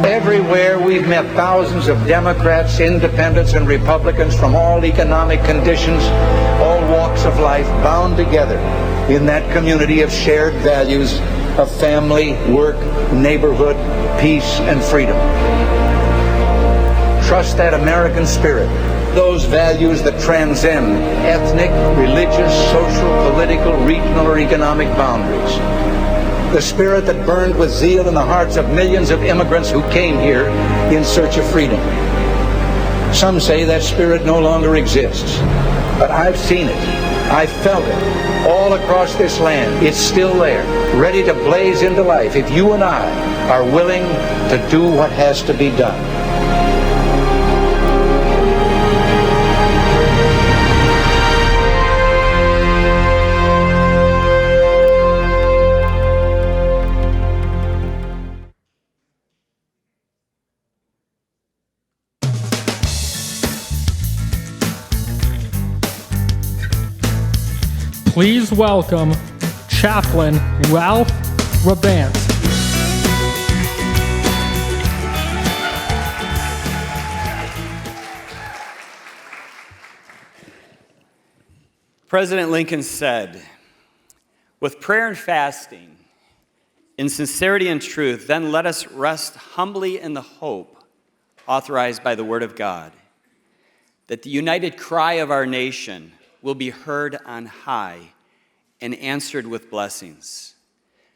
Everywhere we've met thousands of Democrats, independents, and Republicans from all economic conditions, all walks of life, bound together in that community of shared values of family, work, neighborhood, peace, and freedom. Trust that American spirit, those values that transcend ethnic, religious, social, political, regional, or economic boundaries. The spirit that burned with zeal in the hearts of millions of immigrants who came here in search of freedom. Some say that spirit no longer exists, but I've seen it. I've felt it all across this land. It's still there, ready to blaze into life if you and I are willing to do what has to be done. Please welcome Chaplain Ralph Rabant. President Lincoln said, "With prayer and fasting, in sincerity and truth, then let us rest humbly in the hope authorized by the Word of God, that the united cry of our nation will be heard on high and answered with blessings,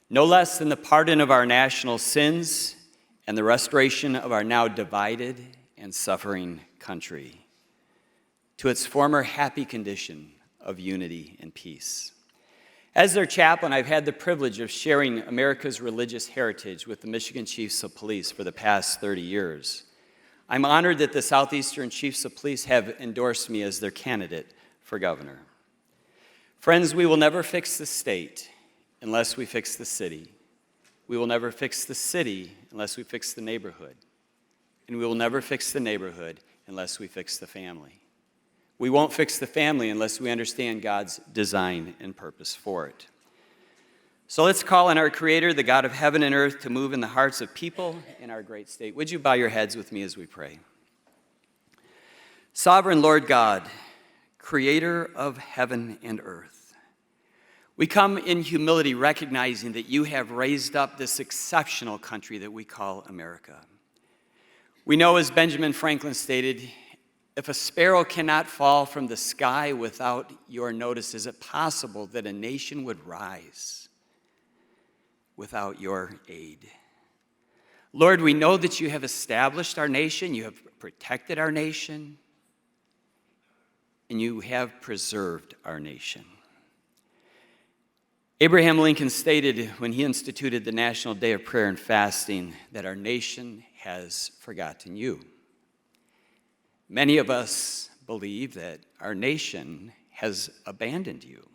no less than the pardon of our national sins and the restoration of our now divided and suffering country to its former happy condition of unity and peace." As their chaplain, I've had the privilege of sharing America's religious heritage with the Michigan Chiefs of Police for the past 30 years. I'm honored that the Southeastern Chiefs of Police have endorsed me as their candidate for governor. Friends, we will never fix the state unless we fix the city. We will never fix the city unless we fix the neighborhood. And we will never fix the neighborhood unless we fix the family. We won't fix the family unless we understand God's design and purpose for it. So let's call on our Creator, the God of heaven and earth, to move in the hearts of people in our great state. Would you bow your heads with me as we pray? Sovereign Lord God, Creator of heaven and earth, we come in humility recognizing that you have raised up this exceptional country that we call America. We know, as Benjamin Franklin stated, if a sparrow cannot fall from the sky without your notice, is it possible that a nation would rise without your aid? Lord, we know that you have established our nation, you have protected our nation, and you have preserved our nation. Abraham Lincoln stated when he instituted the National Day of Prayer and Fasting that our nation has forgotten you. Many of us believe that our nation has abandoned you.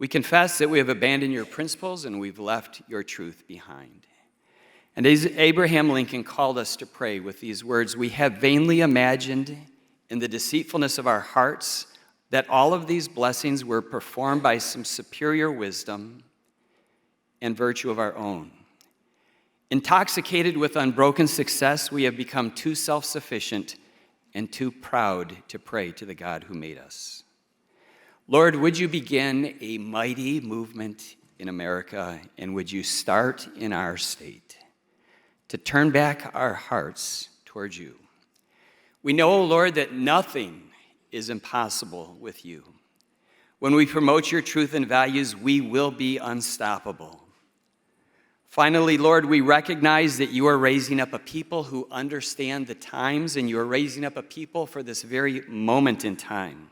We confess that we have abandoned your principles and we've left your truth behind. And as Abraham Lincoln called us to pray with these words, we have vainly imagined in the deceitfulness of our hearts that all of these blessings were performed by some superior wisdom and virtue of our own. Intoxicated with unbroken success, we have become too self-sufficient and too proud to pray to the God who made us. Lord, would you begin a mighty movement in America, and would you start in our state to turn back our hearts towards you? We know, Lord, that nothing is impossible with you. When we promote your truth and values, we will be unstoppable. Finally, Lord, we recognize that you are raising up a people who understand the times, and you are raising up a people for this very moment in time.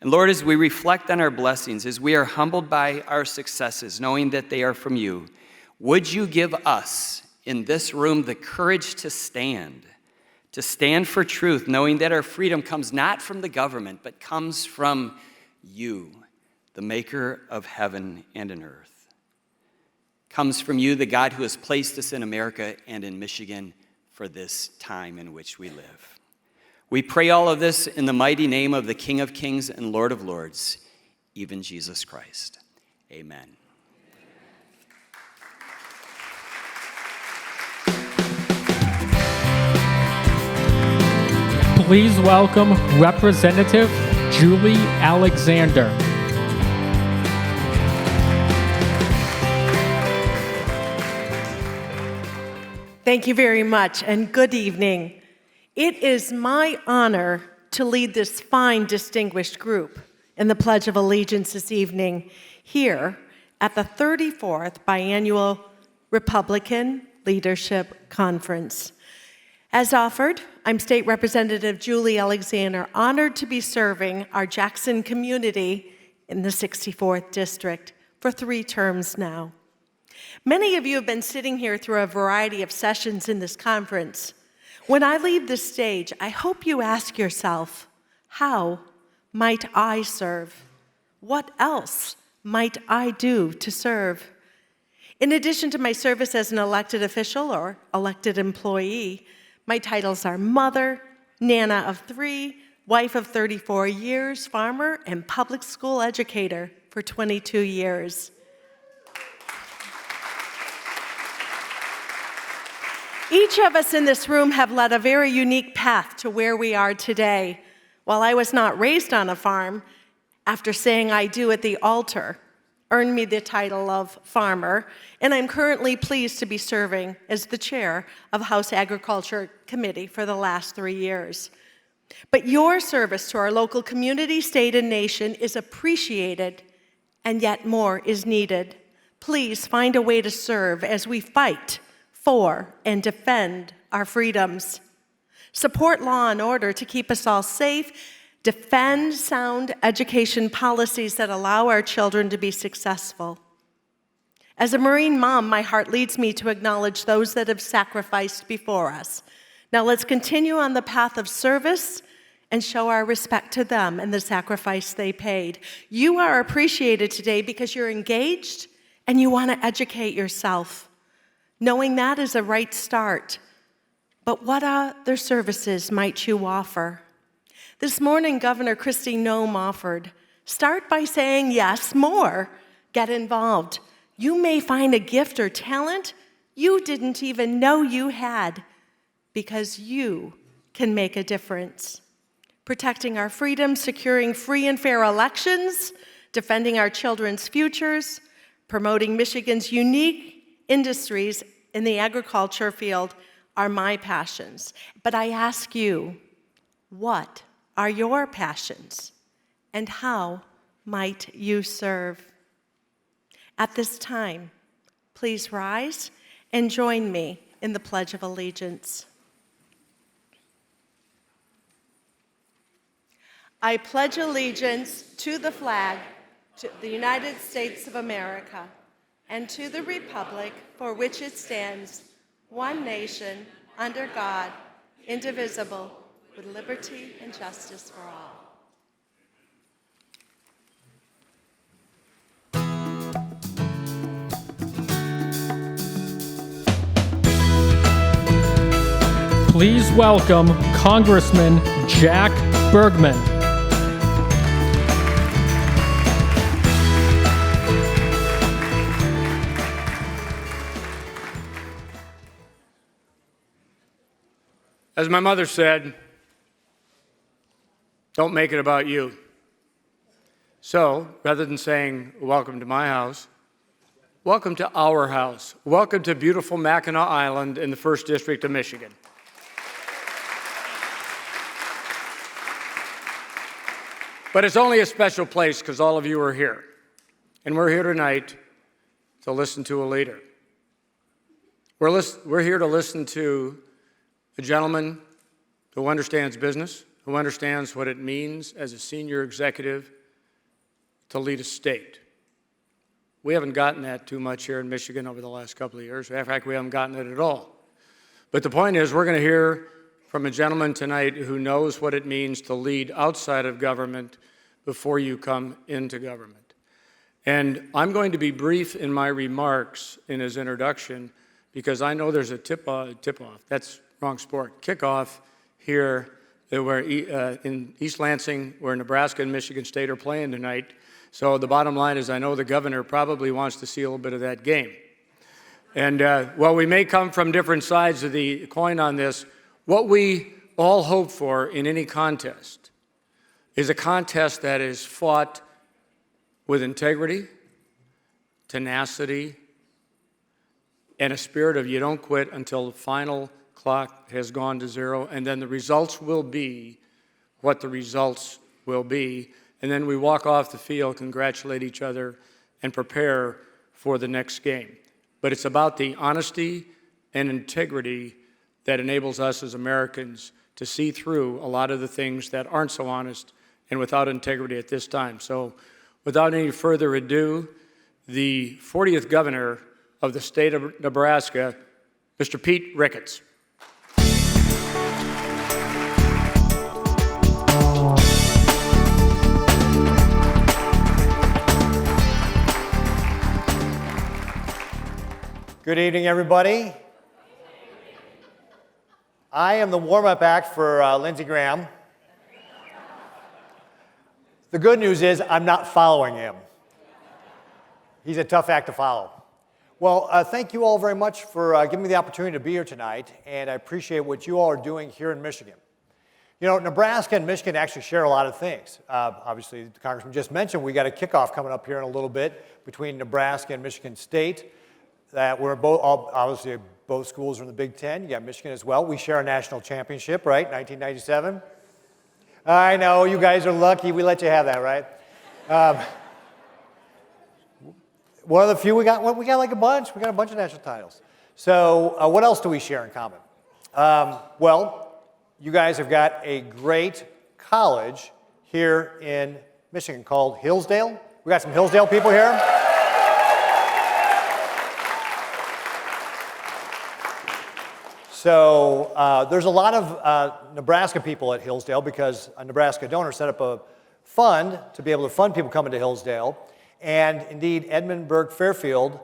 And Lord, as we reflect on our blessings, as we are humbled by our successes, knowing that they are from you, would you give us in this room the courage to stand for truth, knowing that our freedom comes not from the government, but comes from you, the maker of heaven and in earth. Comes from you, the God who has placed us in America and in Michigan for this time in which we live. We pray all of this in the mighty name of the King of Kings and Lord of Lords, even Jesus Christ. Amen. Please welcome Representative Julie Alexander. Thank you very much, and good evening. It is my honor to lead this fine, distinguished group in the Pledge of Allegiance this evening here at the 34th Biannual Republican Leadership Conference. As offered, I'm State Representative Julie Alexander, honored to be serving our Jackson community in the 64th District for 3 terms now. Many of you have been sitting here through a variety of sessions in this conference. When I leave this stage, I hope you ask yourself, how might I serve? What else might I do to serve? In addition to my service as an elected official or elected employee, my titles are mother, Nana of 3, wife of 34 years, farmer, and public school educator for 22 years. Each of us in this room have led a very unique path to where we are today. While I was not raised on a farm, after saying I do at the altar, earned me the title of farmer, and I'm currently pleased to be serving as the chair of House Agriculture Committee for the last 3 years. But your service to our local community, state, and nation is appreciated, and yet more is needed. Please find a way to serve as we fight for and defend our freedoms. Support law and order to keep us all safe. Defend sound education policies that allow our children to be successful. As a Marine mom, my heart leads me to acknowledge those that have sacrificed before us. Now let's continue on the path of service and show our respect to them and the sacrifice they paid. You are appreciated today because you're engaged and you want to educate yourself. Knowing that is a right start. But what other services might you offer? This morning, Governor Kristi Noem offered, start by saying yes, more. Get involved. You may find a gift or talent you didn't even know you had because you can make a difference. Protecting our freedom, securing free and fair elections, defending our children's futures, promoting Michigan's unique industries in the agriculture field are my passions. But I ask you, what are your passions? And how might you serve? At this time, please rise and join me in the Pledge of Allegiance. I pledge allegiance to the flag of the United States of America and to the republic for which it stands, one nation, under God, indivisible, with liberty and justice for all. Please welcome Congressman Jack Bergman. As my mother said, don't make it about you. So, rather than saying, welcome to my house, welcome to our house. Welcome to beautiful Mackinac Island in the 1st District of Michigan. But it's only a special place because all of you are here. And we're here tonight to listen to a leader. We're here to listen to a gentleman who understands business, who understands what it means as a senior executive to lead a state. We haven't gotten that too much here in Michigan over the last couple of years. In fact, we haven't gotten it at all. But the point is, we're going to hear from a gentleman tonight who knows what it means to lead outside of government before you come into government. And I'm going to be brief in my remarks in his introduction because I know there's a tip-off, that's wrong sport, kickoff here in East Lansing, where Nebraska and Michigan State are playing tonight. So the bottom line is I know the governor probably wants to see a little bit of that game. And while we may come from different sides of the coin on this, what we all hope for in any contest is a contest that is fought with integrity, tenacity, and a spirit of you don't quit until the final clock has gone to zero, and then the results will be what the results will be. And then we walk off the field, congratulate each other, and prepare for the next game. But it's about the honesty and integrity that enables us as Americans to see through a lot of the things that aren't so honest and without integrity at this time. So without any further ado, the 40th governor of the state of Nebraska, Mr. Pete Ricketts. Good evening, everybody. I am the warm-up act for Lindsey Graham. The good news is I'm not following him. He's a tough act to follow. Well, thank you all very much for giving me the opportunity to be here tonight, and I appreciate what you all are doing here in Michigan. You know, Nebraska and Michigan actually share a lot of things. Obviously, the Congressman just mentioned we got a kickoff coming up here in a little bit between Nebraska and Michigan State. That we're both, obviously, both schools are in the Big Ten. You got Michigan as well. We share a national championship, right? 1997. I know, you guys are lucky. We let you have that, right? One of the few we got like a bunch. We got a bunch of national titles. So what else do we share in common? Well, you guys have got a great college here in Michigan called Hillsdale. We got some Hillsdale people here. So there's a lot of Nebraska people at Hillsdale because a Nebraska donor set up a fund to be able to fund people coming to Hillsdale. And indeed, Edmund Burke Fairfield,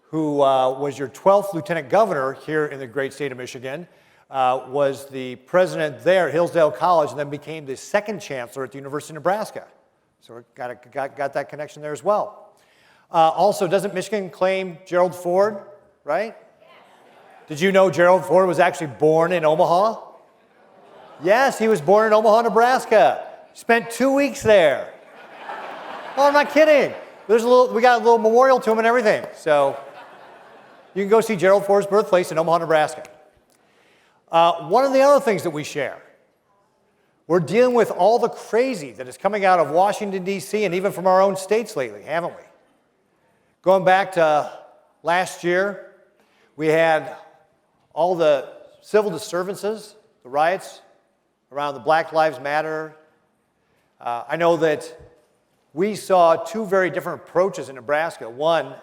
who was your 12th lieutenant governor here in the great state of Michigan, was the president there at Hillsdale College and then became the second chancellor at the University of Nebraska. So we got that connection there as well. Also, doesn't Michigan claim Gerald Ford, right? Did you know Gerald Ford was actually born in Omaha? Yes, he was born in Omaha, Nebraska. Spent 2 weeks there. Oh, I'm not kidding. We got a little memorial to him and everything. So you can go see Gerald Ford's birthplace in Omaha, Nebraska. One of the other things that we share, we're dealing with all the crazy that is coming out of Washington, D.C. and even from our own states lately, haven't we? Going back to last year, we had all the civil disturbances, the riots around the Black Lives Matter. I know that we saw two very different approaches in Nebraska. One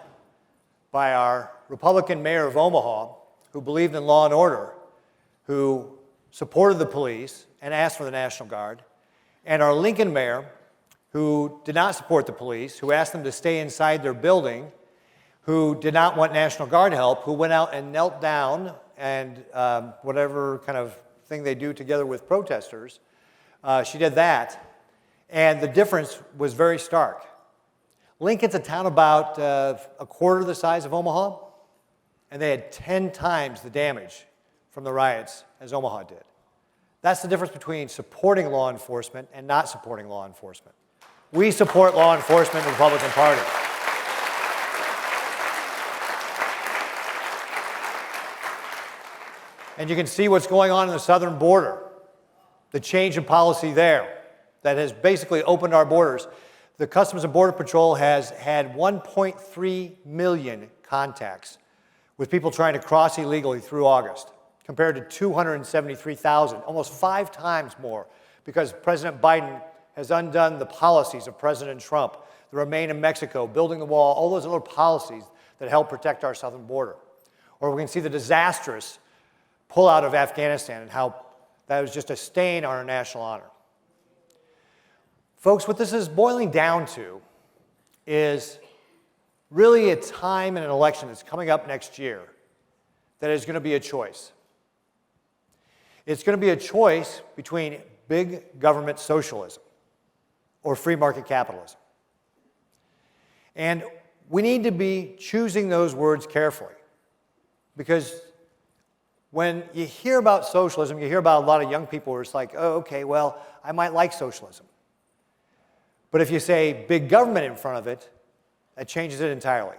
by our Republican mayor of Omaha, who believed in law and order, who supported the police and asked for the National Guard, and our Lincoln mayor, who did not support the police, who asked them to stay inside their building, who did not want National Guard help, who went out and knelt down and whatever kind of thing they do together with protesters, she did that. And the difference was very stark. Lincoln's a town about a quarter the size of Omaha, and they had 10 times the damage from the riots as Omaha did. That's the difference between supporting law enforcement and not supporting law enforcement. We support law enforcement in the Republican Party. And you can see what's going on in the southern border, the change in policy there that has basically opened our borders. The Customs and Border Patrol has had 1.3 million contacts with people trying to cross illegally through August, compared to 273,000, almost 5 times more, because President Biden has undone the policies of President Trump, the Remain in Mexico, building the wall, all those other policies that help protect our southern border. Or we can see the disastrous pullout of Afghanistan and how that was just a stain on our national honor. Folks, what this is boiling down to is really a time in an election that's coming up next year that is going to be a choice. It's going to be a choice between big government socialism or free market capitalism. And we need to be choosing those words carefully, because when you hear about socialism, you hear about a lot of young people who are just like, oh, okay, well, I might like socialism. But if you say big government in front of it, that changes it entirely.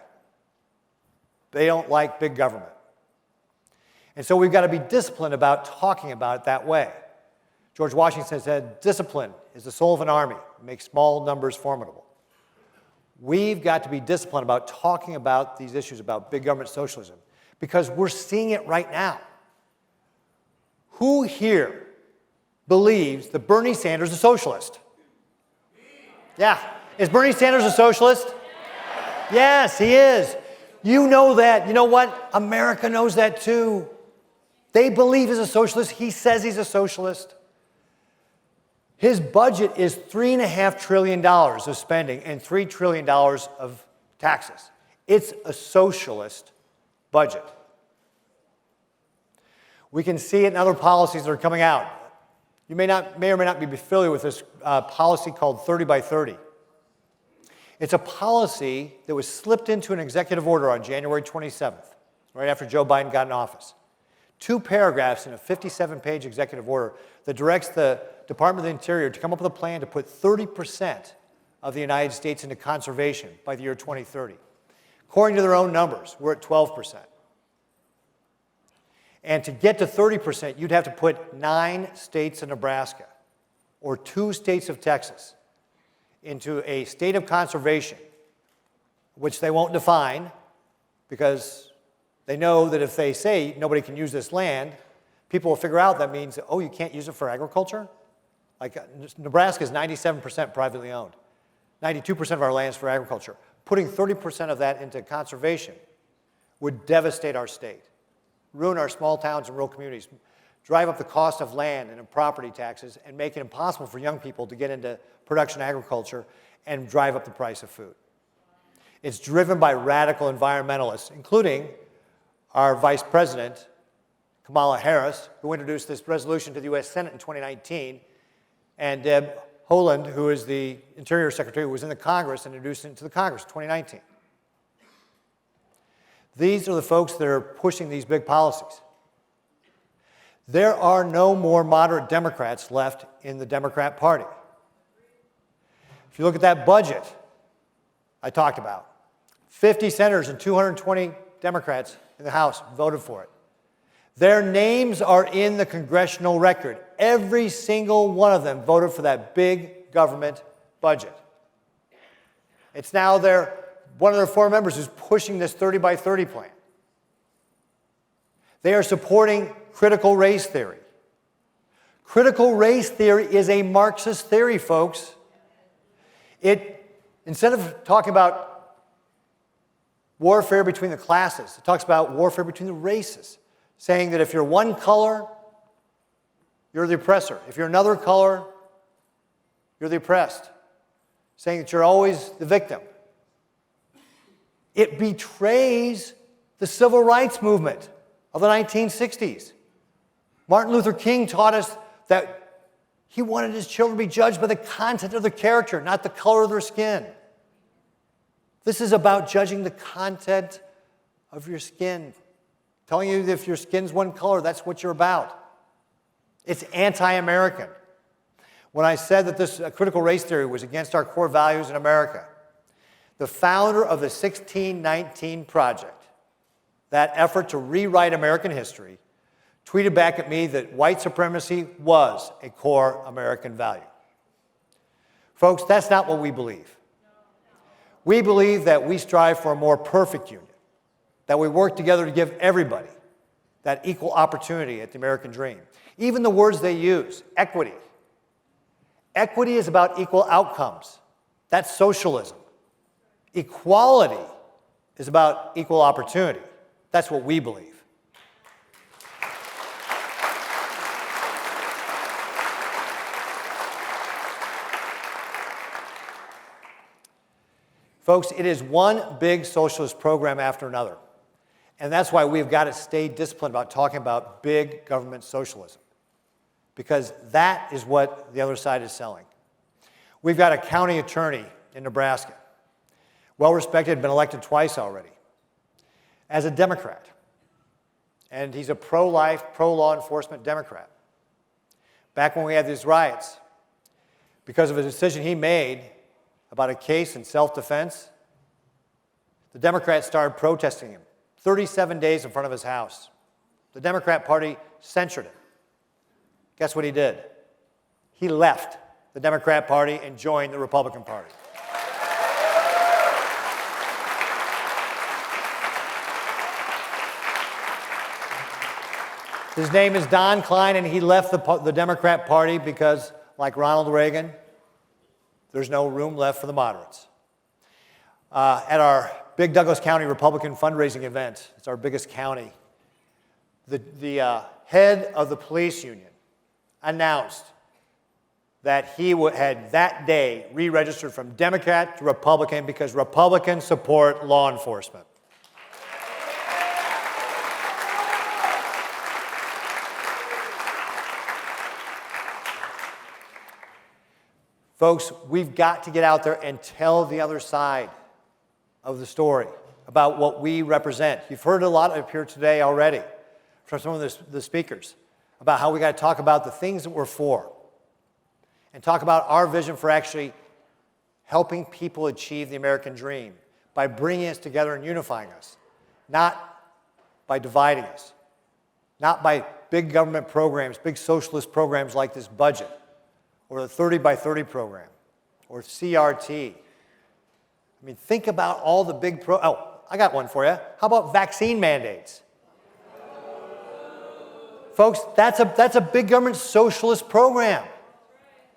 They don't like big government. And so we've got to be disciplined about talking about it that way. George Washington said, discipline is the soul of an army. It makes small numbers formidable. We've got to be disciplined about talking about these issues about big government socialism because we're seeing it right now. Who here believes that Bernie Sanders is a socialist? Yeah. Is Bernie Sanders a socialist? Yes, he is. You know that. You know what? America knows that too. They believe he's a socialist. He says he's a socialist. His budget is $3.5 trillion of spending and $3 trillion of taxes. It's a socialist budget. We can see it in other policies that are coming out. You may or may not be familiar with this policy called 30 by 30. It's a policy that was slipped into an executive order on January 27th, right after Joe Biden got in office. 2 paragraphs in a 57-page executive order that directs the Department of the Interior to come up with a plan to put 30% of the United States into conservation by the year 2030. According to their own numbers, we're at 12%. And to get to 30%, you'd have to put 9 states of Nebraska or 2 states of Texas into a state of conservation, which they won't define because they know that if they say nobody can use this land, people will figure out that means, oh, you can't use it for agriculture? Like Nebraska is 97% privately owned. 92% of our land is for agriculture. Putting 30% of that into conservation would devastate our state, ruin our small towns and rural communities, drive up the cost of land and property taxes, and make it impossible for young people to get into production agriculture and drive up the price of food. It's driven by radical environmentalists, including our Vice President, Kamala Harris, who introduced this resolution to the U.S. Senate in 2019, and Deb Haaland, who is the Interior Secretary, who was in the Congress and introduced it to the Congress in 2019. These are the folks that are pushing these big policies. There are no more moderate Democrats left in the Democrat Party. If you look at that budget I talked about, 50 senators and 220 Democrats in the House voted for it. Their names are in the congressional record. Every single one of them voted for that big government budget. It's now one of their 4 members who's pushing this 30 by 30 plan. They are supporting critical race theory. Critical race theory is a Marxist theory, folks. Instead of talking about warfare between the classes, it talks about warfare between the races, saying that if you're one color, you're the oppressor. If you're another color, you're the oppressed. Saying that you're always the victim. It betrays the civil rights movement of the 1960s. Martin Luther King taught us that he wanted his children to be judged by the content of their character, not the color of their skin. This is about judging the content of your skin. Telling you that if your skin's one color, that's what you're about. It's anti-American. When I said that this critical race theory was against our core values in America, the founder of the 1619 Project, that effort to rewrite American history, tweeted back at me that white supremacy was a core American value. Folks, that's not what we believe. We believe that we strive for a more perfect union, that we work together to give everybody that equal opportunity at the American dream. Even the words they use, equity. Equity is about equal outcomes. That's socialism. Equality is about equal opportunity. That's what we believe. Folks, it is one big socialist program after another. And that's why we've got to stay disciplined about talking about big government socialism. Because that is what the other side is selling. We've got a county attorney in Nebraska, well respected, been elected twice already, as a Democrat. and he's a pro-life, pro-law enforcement Democrat. Back when we had these riots, because of a decision he made about a case in self-defense, the Democrats started protesting him 37 days in front of his house. The Democrat Party censored him. Guess what he did? He left the Democrat Party and joined the Republican Party. His name is Don Klein, and he left the Democrat Party because, like Ronald Reagan, there's no room left for the moderates. At our big Douglas County Republican fundraising event, it's our biggest county, the head of the police union announced that he had that day re-registered from Democrat to Republican because Republicans support law enforcement. Folks, we've got to get out there and tell the other side of the story about what we represent. You've heard a lot up here today already from some of the speakers about how we got to talk about the things that we're for and talk about our vision for actually helping people achieve the American dream by bringing us together and unifying us, not by dividing us, not by big government programs, big socialist programs like this budget, or the 30 by 30 program, or CRT. I mean, think about all the big I got one for you. How about vaccine mandates? Folks, that's a big government socialist program,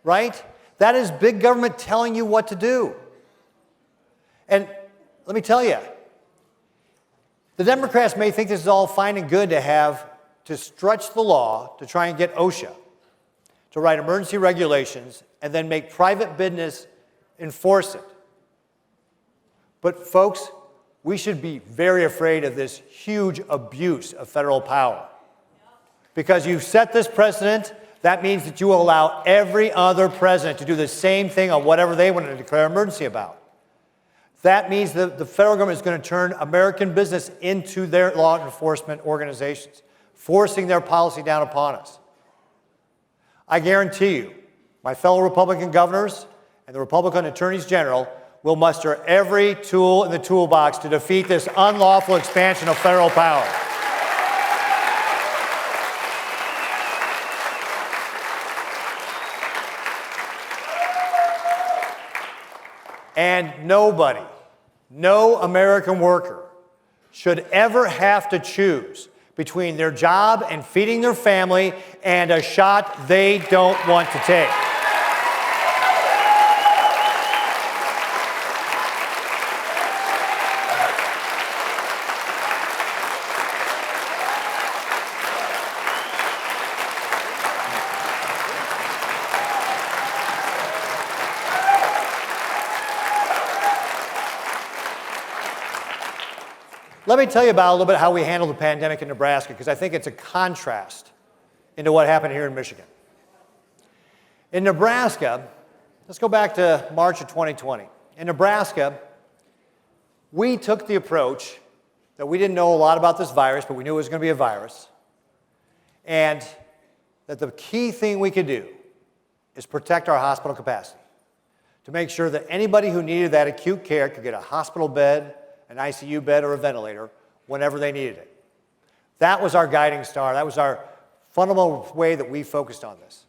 right? That is big government telling you what to do. And let me tell you, the Democrats may think this is all fine and good to stretch the law to try and get OSHA to write emergency regulations and then make private business enforce it. But folks, we should be very afraid of this huge abuse of federal power. Because you've set this precedent, that means that you will allow every other president to do the same thing on whatever they want to declare emergency about. That means that the federal government is going to turn American business into their law enforcement organizations, forcing their policy down upon us. I guarantee you, my fellow Republican governors and the Republican attorneys general will muster every tool in the toolbox to defeat this unlawful expansion of federal power. And nobody, no American worker should ever have to choose between their job and feeding their family and a shot they don't want to take. Let me tell you about a little bit how we handled the pandemic in Nebraska, because I think it's a contrast into what happened here in Michigan. In Nebraska, let's go back to March of 2020. In Nebraska, we took the approach that we didn't know a lot about this virus, but we knew it was going to be a virus, and that the key thing we could do is protect our hospital capacity, to make sure that anybody who needed that acute care could get a hospital bed, an ICU bed, or a ventilator whenever they needed it. That was our guiding star. That was our fundamental way that we focused on this.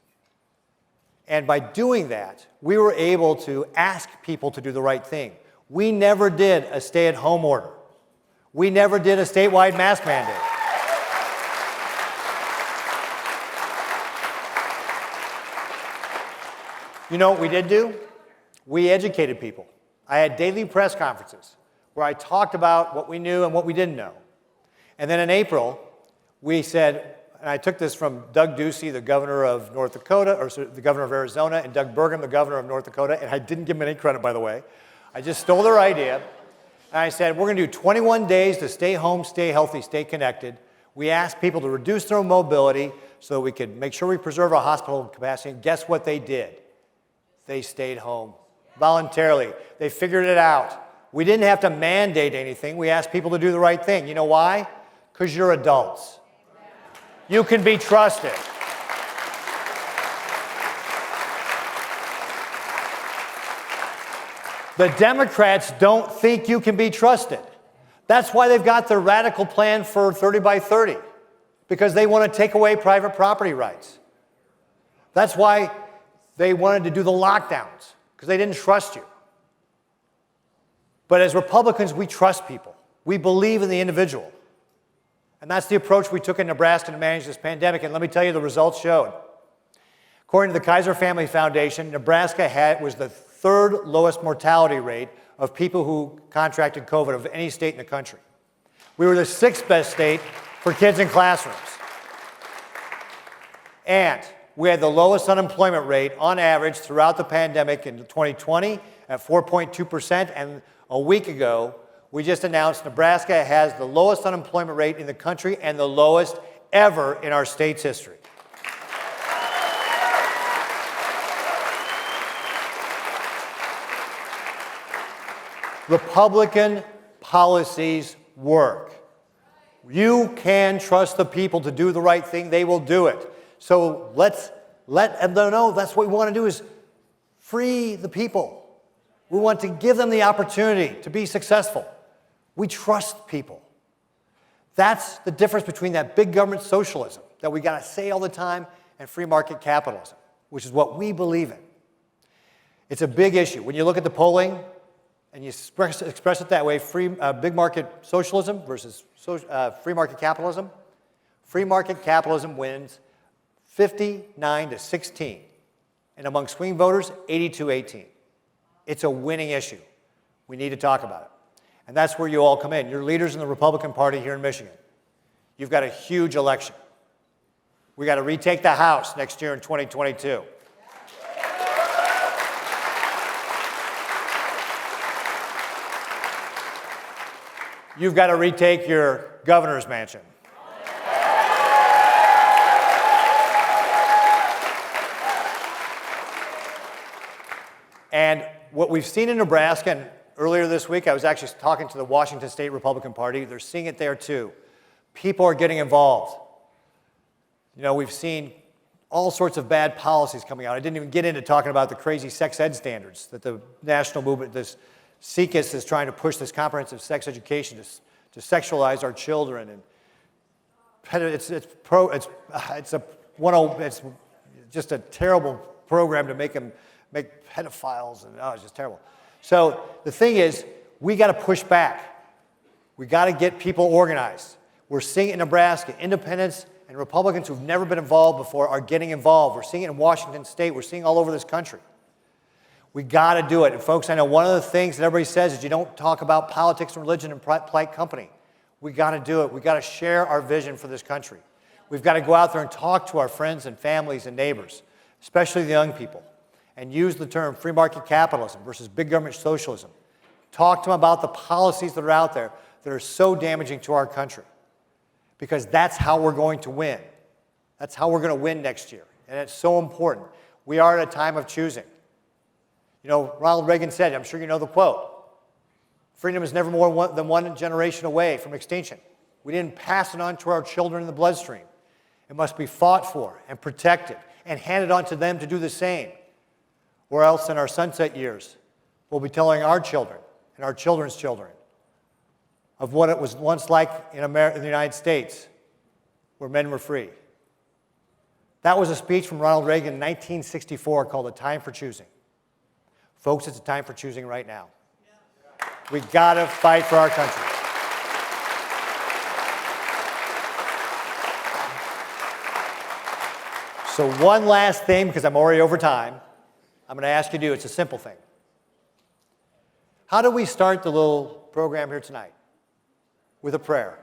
And by doing that, we were able to ask people to do the right thing. We never did a stay-at-home order. We never did a statewide mask mandate. You know what we did do? We educated people. I had daily press conferences where I talked about what we knew and what we didn't know. And then in April, we said, and I took this from Doug Ducey, the governor of North Dakota, or the governor of Arizona, and Doug Burgum, the governor of North Dakota, and I didn't give them any credit, by the way. I just stole their idea. And I said, we're going to do 21 days to stay home, stay healthy, stay connected. We asked people to reduce their mobility so that we could make sure we preserve our hospital capacity. And guess what they did? They stayed home voluntarily. They figured it out. We didn't have to mandate anything. We asked people to do the right thing. You know why? Because you're adults. You can be trusted. The Democrats don't think you can be trusted. That's why they've got their radical plan for 30 by 30, because they want to take away private property rights. That's why they wanted to do the lockdowns, because they didn't trust you. But as Republicans, we trust people. We believe in the individual. And that's the approach we took in Nebraska to manage this pandemic. And let me tell you, the results showed. According to the Kaiser Family Foundation, Nebraska was the third lowest mortality rate of people who contracted COVID of any state in the country. We were the sixth best state for kids in classrooms. And we had the lowest unemployment rate on average throughout the pandemic in 2020 at 4.2%. And a week ago, we just announced Nebraska has the lowest unemployment rate in the country and the lowest ever in our state's history. Republican policies work. You can trust the people to do the right thing. They will do it. So let's let them know that's what we want to do, is free the people. We want to give them the opportunity to be successful. We trust people. That's the difference between that big government socialism that we got to say all the time and free market capitalism, which is what we believe in. It's a big issue. When you look at the polling, and you express it that way, big market socialism versus free market capitalism wins 59-16. And among swing voters, 82-18. It's a winning issue. We need to talk about it. And that's where you all come in. You're leaders in the Republican Party here in Michigan. You've got a huge election. We got to retake the House next year in 2022. You've got to retake your governor's mansion. And what we've seen in Nebraska, and earlier this week I was actually talking to the Washington State Republican Party, they're seeing it there too. People are getting involved. You know, we've seen all sorts of bad policies coming out. I didn't even get into talking about the crazy sex ed standards that the national movement, this CECAS, is trying to push, this comprehensive sex education to sexualize our children, and it's just a terrible program to make pedophiles, and it's just terrible. So the thing is, we got to push back. We got to get people organized. We're seeing it in Nebraska. Independents and Republicans who've never been involved before are getting involved. We're seeing it in Washington State. We're seeing it all over this country. We got to do it. And folks, I know one of the things that everybody says is you don't talk about politics and religion in polite company. We got to do it. We got to share our vision for this country. We've got to go out there and talk to our friends and families and neighbors, especially the young people, and use the term free market capitalism versus big government socialism. Talk to them about the policies that are out there that are so damaging to our country, because that's how we're going to win. That's how we're going to win next year. And it's so important. We are at a time of choosing. You know, Ronald Reagan said, I'm sure you know the quote, freedom is never more than one generation away from extinction. We didn't pass it on to our children in the bloodstream. It must be fought for and protected and handed on to them to do the same. Or else in our sunset years, we'll be telling our children and our children's children of what it was once like in the United States, where men were free. That was a speech from Ronald Reagan in 1964 called A Time for Choosing. Folks, it's a time for choosing right now. We got to fight for our country. So one last thing, because I'm already over time, I'm going to ask you to do. It's a simple thing. How do we start the little program here tonight? With a prayer,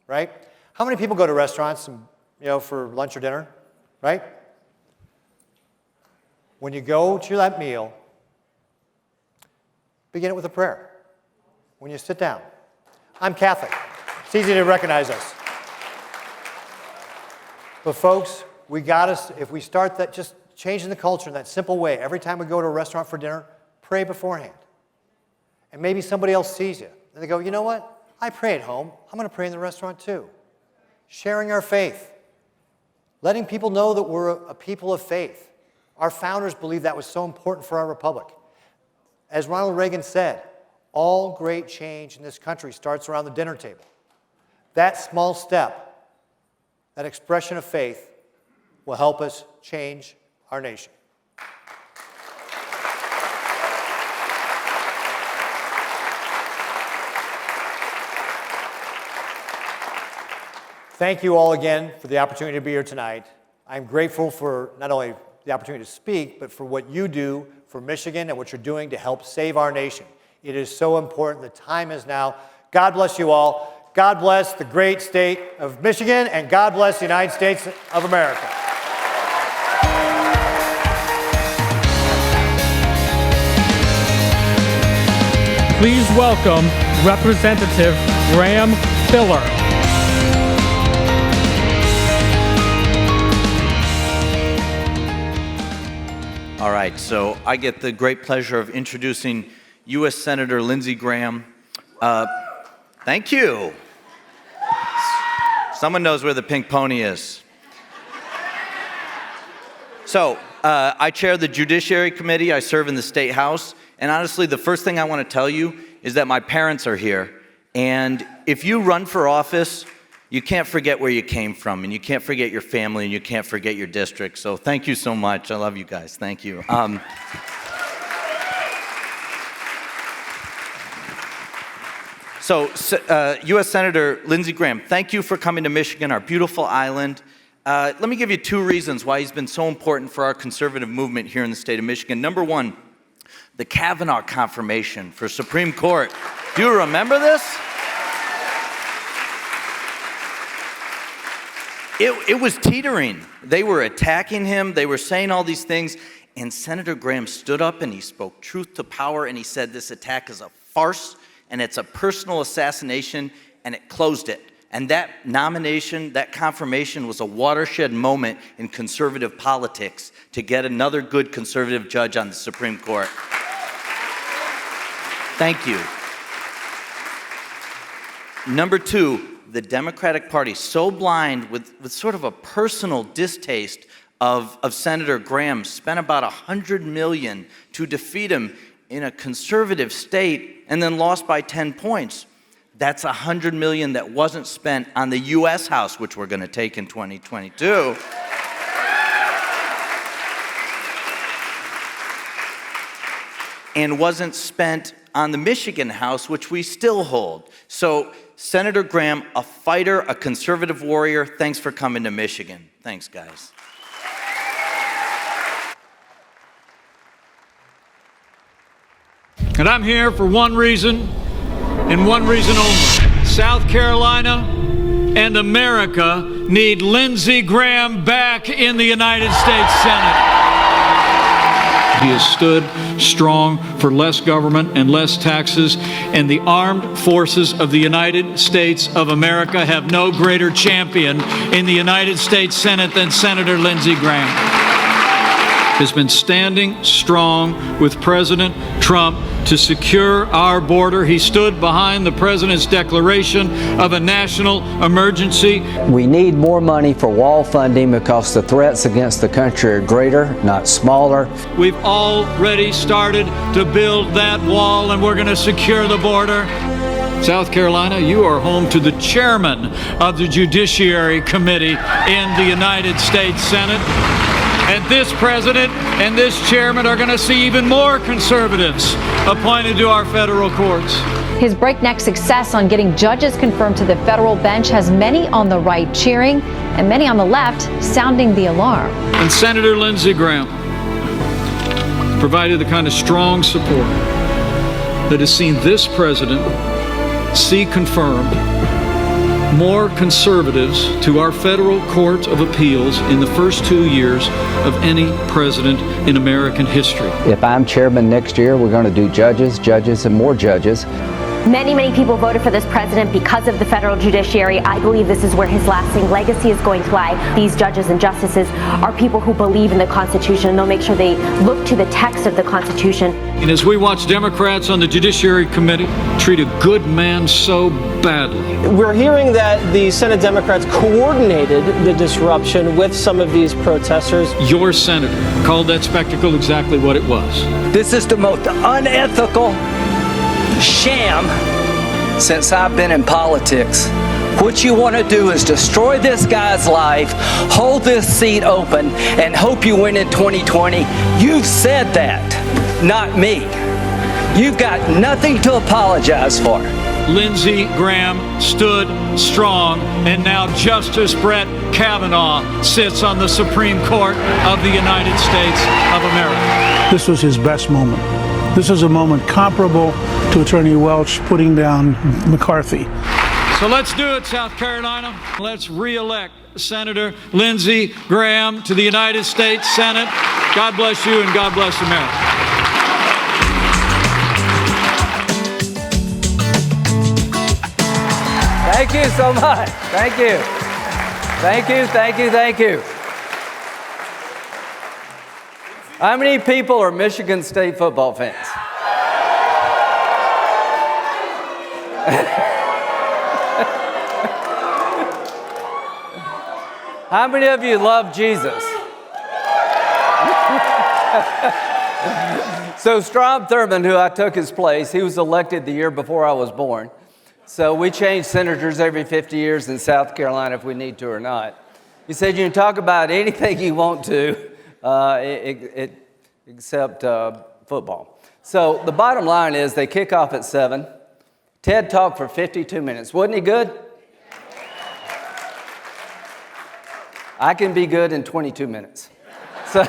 right? How many people go to restaurants and, for lunch or dinner, right? When you go to that meal, begin it with a prayer. When you sit down. I'm Catholic. It's easy to recognize us. But folks, we got to, if we start that, just changing the culture in that simple way. Every time we go to a restaurant for dinner, pray beforehand. And maybe somebody else sees you. And they go, you know what? I pray at home. I'm going to pray in the restaurant too. Sharing our faith. letting people know that we're a people of faith. Our founders believed that was so important for our republic. As Ronald Reagan said, all great change in this country starts around the dinner table. That small step, that expression of faith, will help us change our nation. Thank you all again for the opportunity to be here tonight. I'm grateful for not only the opportunity to speak, but for what you do for Michigan and what you're doing to help save our nation. It is so important. The time is now. God bless you all. God bless the great state of Michigan, and God bless the United States of America. Please welcome Representative Graham Filler. All right, so I get the great pleasure of introducing U.S. Senator Lindsey Graham. Thank you. Someone knows where the pink pony is. So, I chair the Judiciary Committee. I serve in the State House. And honestly, the first thing I want to tell you is that my parents are here. And if you run for office, you can't forget where you came from, and you can't forget your family, and you can't forget your district. So thank you so much. I love you guys. Thank you. U.S. Senator Lindsey Graham, thank you for coming to Michigan, our beautiful island. Let me give you 2 reasons why he's been so important for our conservative movement here in the state of Michigan. Number 1, the Kavanaugh confirmation for Supreme Court. Do you remember this? It was teetering. They were attacking him. They were saying all these things. And Senator Graham stood up and he spoke truth to power, and he said this attack is a farce and it's a personal assassination, and it closed it. And that nomination, that confirmation, was a watershed moment in conservative politics to get another good conservative judge on the Supreme Court. Thank you. Number 2, the Democratic Party, so blind with sort of a personal distaste of Senator Graham, spent about $100 million to defeat him in a conservative state and then lost by 10 points. That's $100 million that wasn't spent on the U.S. House, which we're going to take in 2022. And wasn't spent on the Michigan House, which we still hold. So, Senator Graham, a fighter, a conservative warrior, thanks for coming to Michigan. Thanks, guys. And I'm here for one reason, and one reason only. South Carolina and America need Lindsey Graham back in the United States Senate. He has stood strong for less government and less taxes, and the armed forces of the United States of America have no greater champion in the United States Senate than Senator Lindsey Graham. Has been standing strong with President Trump to secure our border. He stood behind the president's declaration of a national emergency. We need more money for wall funding because the threats against the country are greater, not smaller. We've already started to build that wall, and we're going to secure the border. South Carolina, you are home to the chairman of the Judiciary Committee in the United States Senate. And this president and this chairman are going to see even more conservatives appointed to our federal courts. His breakneck success on getting judges confirmed to the federal bench has many on the right cheering and many on the left sounding the alarm. And Senator Lindsey Graham provided the kind of strong support that has seen this president see confirmed more conservatives to our federal court of appeals in the first 2 years of any president in American history. If I'm chairman next year, we're going to do judges, and more judges. Many, many people voted for this president because of the federal judiciary. I believe this is where his lasting legacy is going to lie. These judges and justices are people who believe in the Constitution, and they'll make sure they look to the text of the Constitution. And as we watch Democrats on the Judiciary Committee treat a good man so badly. We're hearing that the Senate Democrats coordinated the disruption with some of these protesters. Your senator called that spectacle exactly what it was. This is the most unethical sham since I've been in politics. What you want to do is destroy this guy's life, hold this seat open, and hope you win in 2020. You've said that, not me. You've got nothing to apologize for. Lindsey Graham stood strong, and now Justice Brett Kavanaugh sits on the Supreme Court of the United States of America. This was his best moment. This is a moment comparable to Attorney Welch putting down McCarthy. So let's do it, South Carolina. Let's re-elect Senator Lindsey Graham to the United States Senate. God bless you and God bless America. Thank you so much. Thank you. Thank you, thank you, thank you. How many people are Michigan State football fans? How many of you love Jesus? So Strom Thurmond, who I took his place, he was elected the year before I was born. So we change senators every 50 years in South Carolina if we need to or not. He said, you can talk about anything you want to, except football. So the bottom line is they kick off at 7. Ted talked for 52 minutes. Wasn't he good? I can be good in 22 minutes. So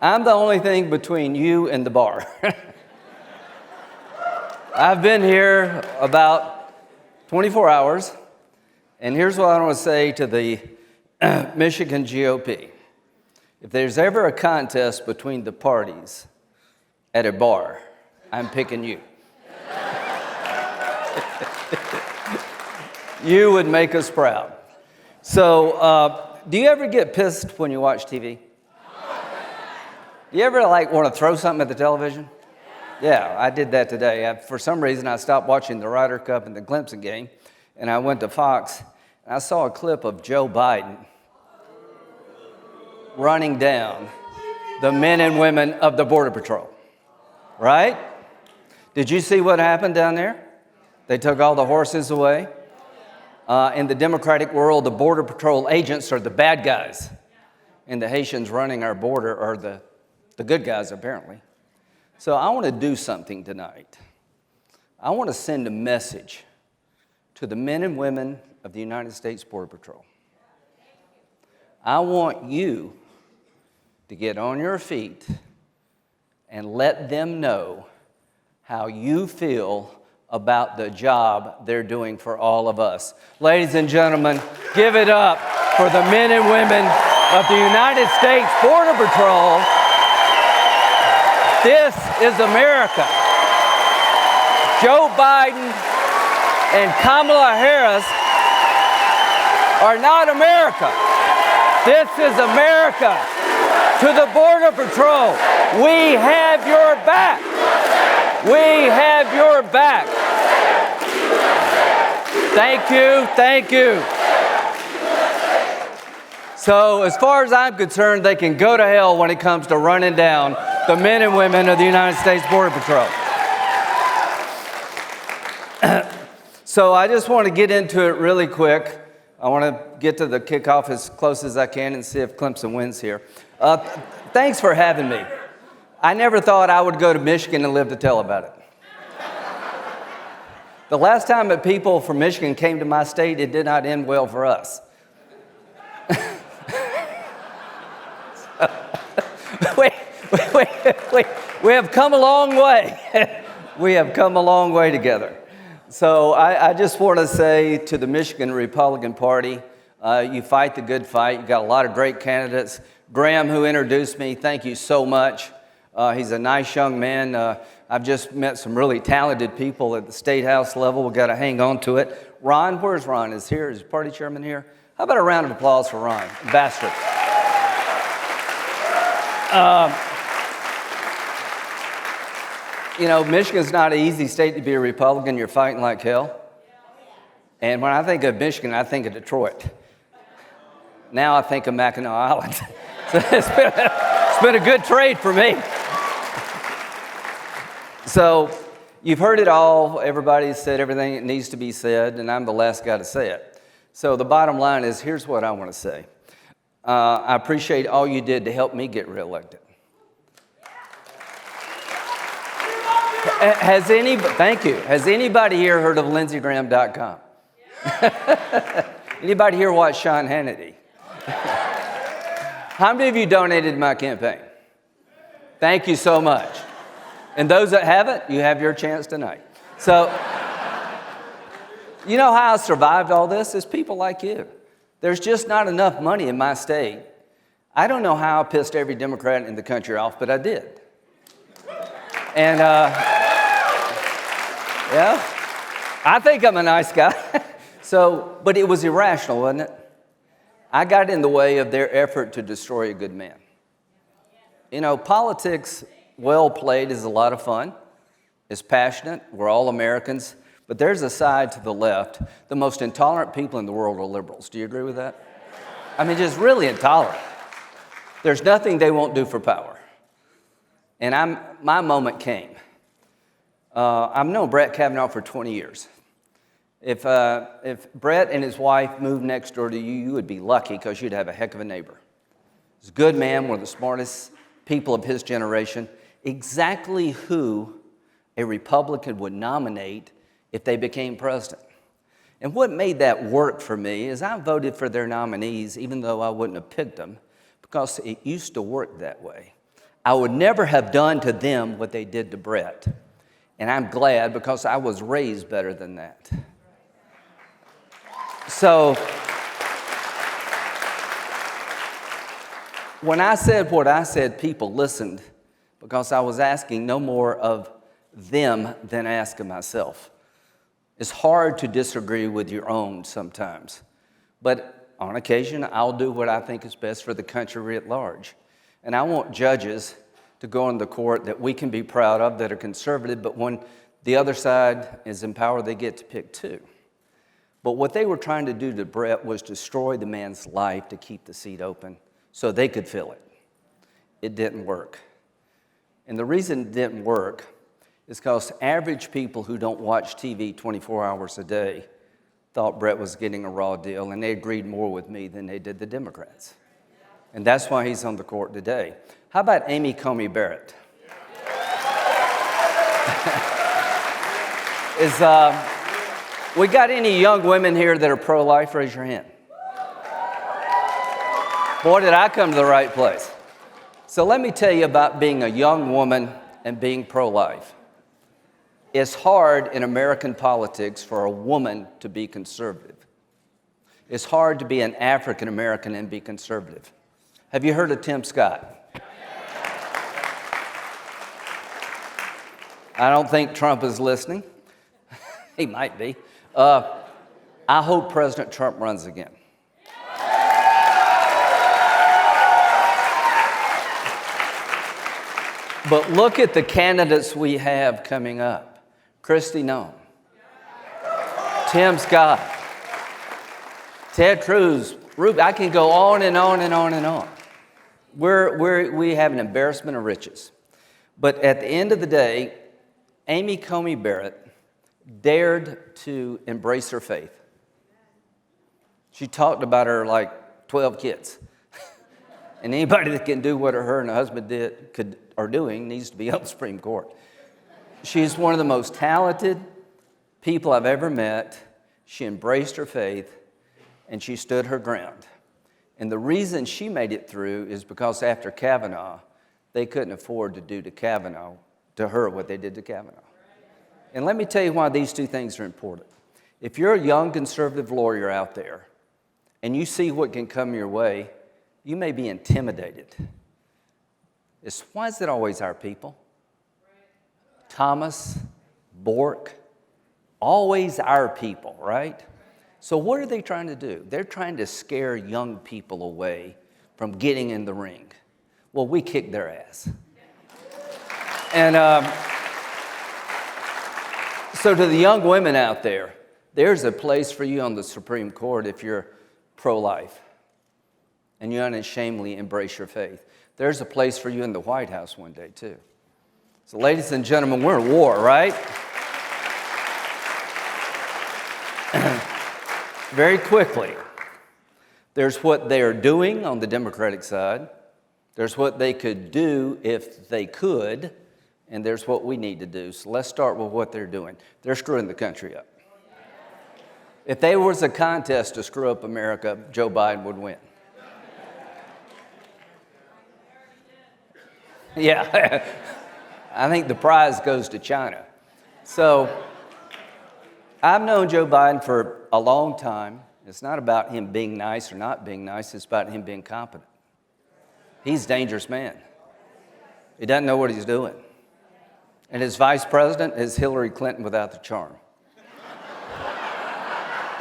I'm the only thing between you and the bar. I've been here about 24 hours, and here's what I want to say to the Michigan GOP. If there's ever a contest between the parties at a bar, I'm picking you. You would make us proud. So, do you ever get pissed when you watch TV? Do you ever want to throw something at the television? Yeah, I did that today. For some reason, I stopped watching the Ryder Cup and the Clemson game, and I went to Fox, and I saw a clip of Joe Biden running down the men and women of the Border Patrol, right? Did you see what happened down there? They took all the horses away. In the democratic world, the Border Patrol agents are the bad guys, and the Haitians running our border are the good guys, apparently. So I want to do something tonight. I want to send a message to the men and women of the United States Border Patrol. I want you to get on your feet and let them know how you feel about the job they're doing for all of us. Ladies and gentlemen, give it up for the men and women of the United States Border Patrol. This is America. Joe Biden and Kamala Harris are not America. This is America. To the Border Patrol, we have your back. We have your back. Thank you, thank you. So as far as I'm concerned, they can go to hell when it comes to running down the men and women of the United States Border Patrol. So I just want to get into it really quick. I want to get to the kickoff as close as I can and see if Clemson wins here. Thanks for having me. I never thought I would go to Michigan and live to tell about it. The last time that people from Michigan came to my state, it did not end well for us. We have come a long way. We have come a long way together. So I just want to say to the Michigan Republican Party, you fight the good fight. You got a lot of great candidates. Graham, who introduced me, thank you so much. He's a nice young man. I've just met some really talented people at the State House level. We've got to hang on to it. Ron, where's Ron? Is party chairman here? How about a round of applause for Ron, Ambassador? You know, Michigan's not an easy state to be a Republican. You're fighting like hell. And when I think of Michigan, I think of Detroit. Now I think of Mackinac Island. So it's been a good trade for me. So you've heard it all. Everybody's said everything that needs to be said, and I'm the last guy to say it. So the bottom line is, here's what I want to say. I appreciate all you did to help me get reelected. Thank you. Has anybody here heard of LindseyGraham.com? Anybody here watch Sean Hannity? How many of you donated to my campaign? Thank you so much. And those that haven't, you have your chance tonight. So, you know how I survived all this? Is people like you. There's just not enough money in my state. I don't know how I pissed every Democrat in the country off, but I did. And, yeah, I think I'm a nice guy. But it was irrational, wasn't it? I got in the way of their effort to destroy a good man. You know, politics, well played, is a lot of fun. It's passionate. We're all Americans. But there's a side to the left. The most intolerant people in the world are liberals. Do you agree with that? I mean, just really intolerant. There's nothing they won't do for power. And my moment came. I've known Brett Kavanaugh for 20 years. If Brett and his wife moved next door to you, you would be lucky because you'd have a heck of a neighbor. He's a good man, one of the smartest people of his generation, exactly who a Republican would nominate if they became president. And what made that work for me is I voted for their nominees even though I wouldn't have picked them because it used to work that way. I would never have done to them what they did to Brett. And I'm glad because I was raised better than that. So, when I said what I said, people listened because I was asking no more of them than asking myself. It's hard to disagree with your own sometimes, but on occasion, I'll do what I think is best for the country at large. And I want judges to go on the court that we can be proud of, that are conservative, but when the other side is in power, they get to pick two. But what they were trying to do to Brett was destroy the man's life to keep the seat open so they could fill it. It didn't work. And the reason it didn't work is because average people who don't watch TV 24 hours a day thought Brett was getting a raw deal, and they agreed more with me than they did the Democrats. And that's why he's on the court today. How about Amy Coney Barrett? We got any young women here that are pro-life? Raise your hand. Boy, did I come to the right place. So let me tell you about being a young woman and being pro-life. It's hard in American politics for a woman to be conservative. It's hard to be an African American and be conservative. Have you heard of Tim Scott? I don't think Trump is listening. He might be. I hope President Trump runs again. But look at the candidates we have coming up. Kristi Noem, Tim Scott, Ted Cruz, I can go on and on and on and on. We have an embarrassment of riches. But at the end of the day, Amy Coney Barrett dared to embrace her faith. She talked about her like 12 kids. And anybody that can do what her and her husband are doing needs to be on the Supreme Court. She's one of the most talented people I've ever met. She embraced her faith, and she stood her ground. And the reason she made it through is because after Kavanaugh, they couldn't afford to do to her what they did to Kavanaugh. And let me tell you why these two things are important. If you're a young conservative lawyer out there, and you see what can come your way, you may be intimidated. Why is it always our people? Thomas, Bork, always our people, right? So what are they trying to do? They're trying to scare young people away from getting in the ring. Well, we kicked their ass. And so to the young women out there, there's a place for you on the Supreme Court if you're pro-life and you unashamedly embrace your faith. There's a place for you in the White House one day, too. So ladies and gentlemen, we're at war, right? Very quickly, there's what they are doing on the Democratic side. There's what they could do if they could, and there's what we need to do. So let's start with what they're doing. They're screwing the country up. If there was a contest to screw up America, Joe Biden would win. Yeah, I think the prize goes to China. So I've known Joe Biden for a long time. It's not about him being nice or not being nice. It's about him being competent. He's a dangerous man. He doesn't know what he's doing. And his vice president is Hillary Clinton without the charm.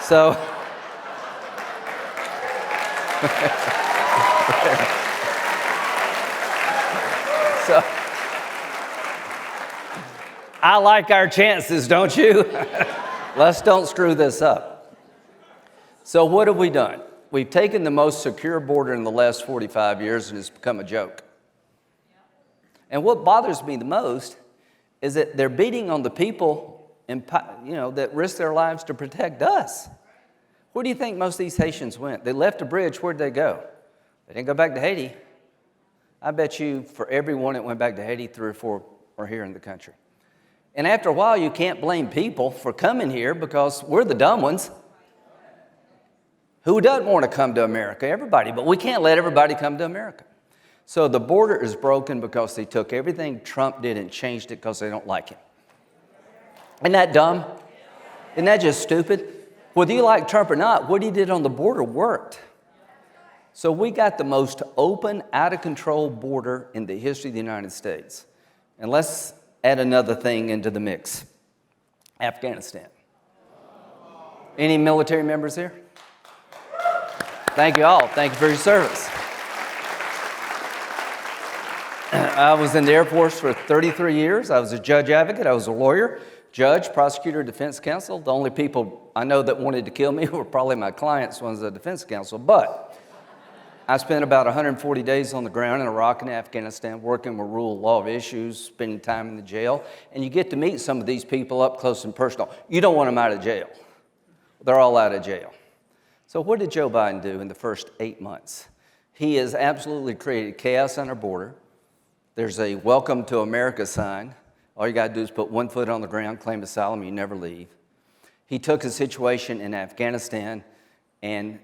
So, I like our chances, don't you? Let's don't screw this up. So what have we done? We've taken the most secure border in the last 45 years and it's become a joke. And what bothers me the most is that they're beating on the people that risk their lives to protect us. Where do you think most of these Haitians went? They left the bridge. Where'd they go? They didn't go back to Haiti. I bet you for every one that went back to Haiti, 3 or 4 are here in the country. And after a while, you can't blame people for coming here because we're the dumb ones. Who doesn't want to come to America? Everybody, but we can't let everybody come to America. So the border is broken because they took everything Trump did and changed it because they don't like him. Isn't that dumb? Isn't that just stupid? Whether you like Trump or not, what he did on the border worked. So we got the most open, out-of-control border in the history of the United States. And let's add another thing into the mix. Afghanistan. Any military members here? Thank you all. Thank you for your service. I was in the Air Force for 33 years. I was a judge advocate. I was a lawyer, judge, prosecutor, defense counsel. The only people I know that wanted to kill me were probably my clients when I was a defense counsel. But I spent about 140 days on the ground in Iraq and Afghanistan working with rule of law issues, spending time in the jail. And you get to meet some of these people up close and personal. You don't want them out of jail. They're all out of jail. So what did Joe Biden do in the first 8 months? He has absolutely created chaos on our border. There's a welcome to America sign. All you got to do is put 1 foot on the ground, claim asylum, you never leave. He took a situation in Afghanistan and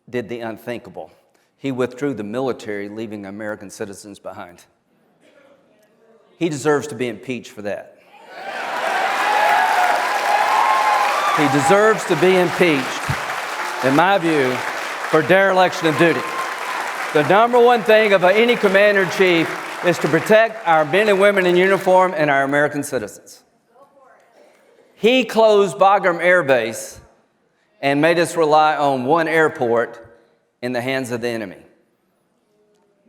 did the unthinkable. He withdrew the military, leaving American citizens behind. He deserves to be impeached for that. He deserves to be impeached, in my view, for dereliction of duty. The number one thing of any commander-in-chief is to protect our men and women in uniform and our American citizens. He closed Bagram Air Base and made us rely on one airport in the hands of the enemy.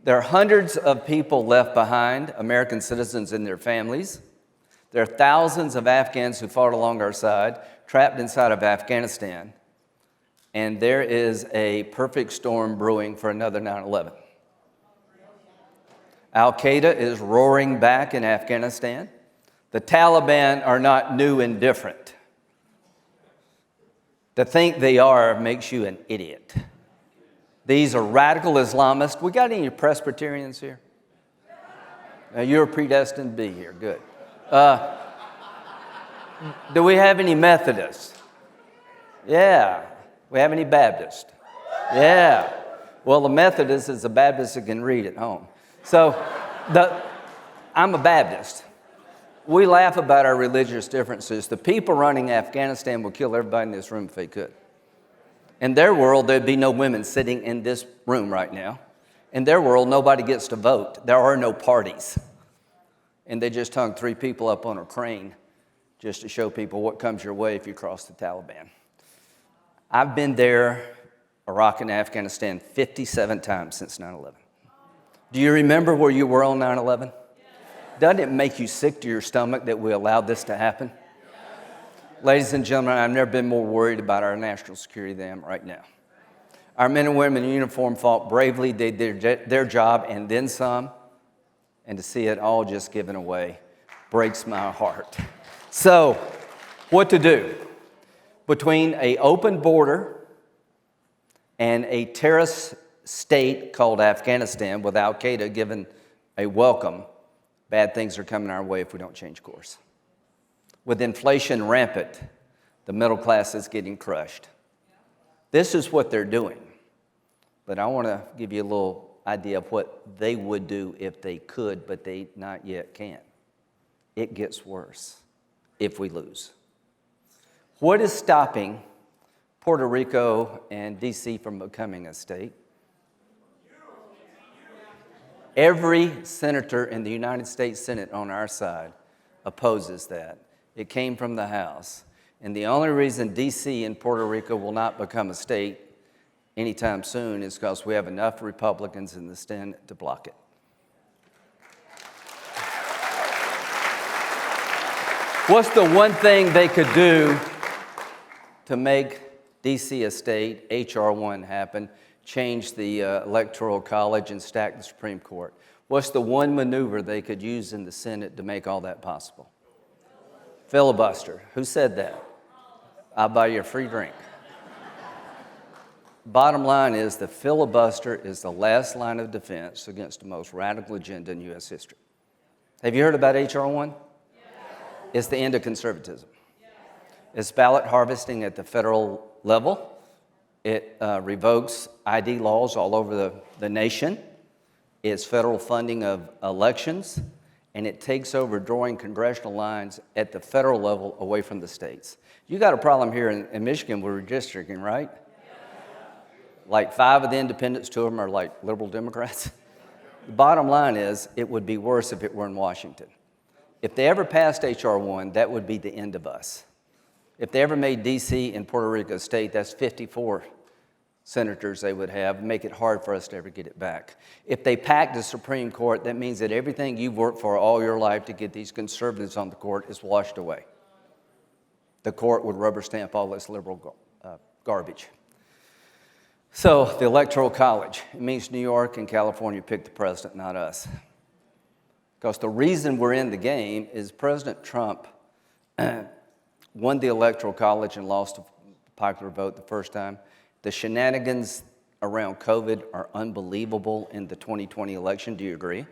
There are hundreds of people left behind, American citizens and their families. There are thousands of Afghans who fought along our side, trapped inside of Afghanistan. And there is a perfect storm brewing for another 9/11. Al-Qaeda is roaring back in Afghanistan. The Taliban are not new and different. To think they are makes you an idiot. These are radical Islamists. We got any Presbyterians here? Now, you're predestined to be here. Good. Do we have any Methodists? Yeah. We have any Baptists? Yeah. Well, the Methodist is a Baptist that can read at home. So I'm a Baptist. We laugh about our religious differences. The people running Afghanistan would kill everybody in this room if they could. In their world, there'd be no women sitting in this room right now. In their world, nobody gets to vote. There are no parties. and they just hung 3 people up on a crane just to show people what comes your way if you cross the Taliban. I've been there, Iraq and Afghanistan, 57 times since 9/11. Do you remember where you were on 9/11? Doesn't it make you sick to your stomach that we allowed this to happen? Ladies and gentlemen, I've never been more worried about our national security than I am right now. Our men and women in uniform fought bravely, they did their job and then some, and to see it all just given away breaks my heart. So, what to do? Between an open border and a terrorist state called Afghanistan with Al-Qaeda given a welcome, bad things are coming our way if we don't change course. With inflation rampant, the middle class is getting crushed. This is what they're doing. But I want to give you a little idea of what they would do if they could, but they not yet can. It gets worse if we lose. What is stopping Puerto Rico and D.C. from becoming a state? Every senator in the United States Senate on our side opposes that. It came from the House. And the only reason D.C. and Puerto Rico will not become a state anytime soon is because we have enough Republicans in the Senate to block it. What's the one thing they could do to make D.C. a state, H.R. 1 happen, change the Electoral College and stack the Supreme Court? What's the one maneuver they could use in the Senate to make all that possible? Filibuster. Who said that? I'll buy you a free drink. Bottom line is the filibuster is the last line of defense against the most radical agenda in U.S. history. Have you heard about H.R. 1? Yes. It's the end of conservatism. Yes. It's ballot harvesting at the federal level. It revokes ID laws all over the nation. It's federal funding of elections. And it takes over drawing congressional lines at the federal level away from the states. You got a problem here in Michigan with redistricting, right? Like 5 of the independents, 2 of them are like liberal Democrats. The bottom line is it would be worse if it were in Washington. If they ever passed H.R. 1, that would be the end of us. If they ever made D.C. and Puerto Rico a state, that's 54 senators they would have, make it hard for us to ever get it back. If they packed the Supreme Court, that means that everything you've worked for all your life to get these conservatives on the court is washed away. The court would rubber stamp all this liberal garbage. So, the Electoral College, it means New York and California pick the president, not us. Because the reason we're in the game is President Trump won the Electoral College and lost the popular vote the first time. The shenanigans around COVID are unbelievable in the 2020 election. Do you agree?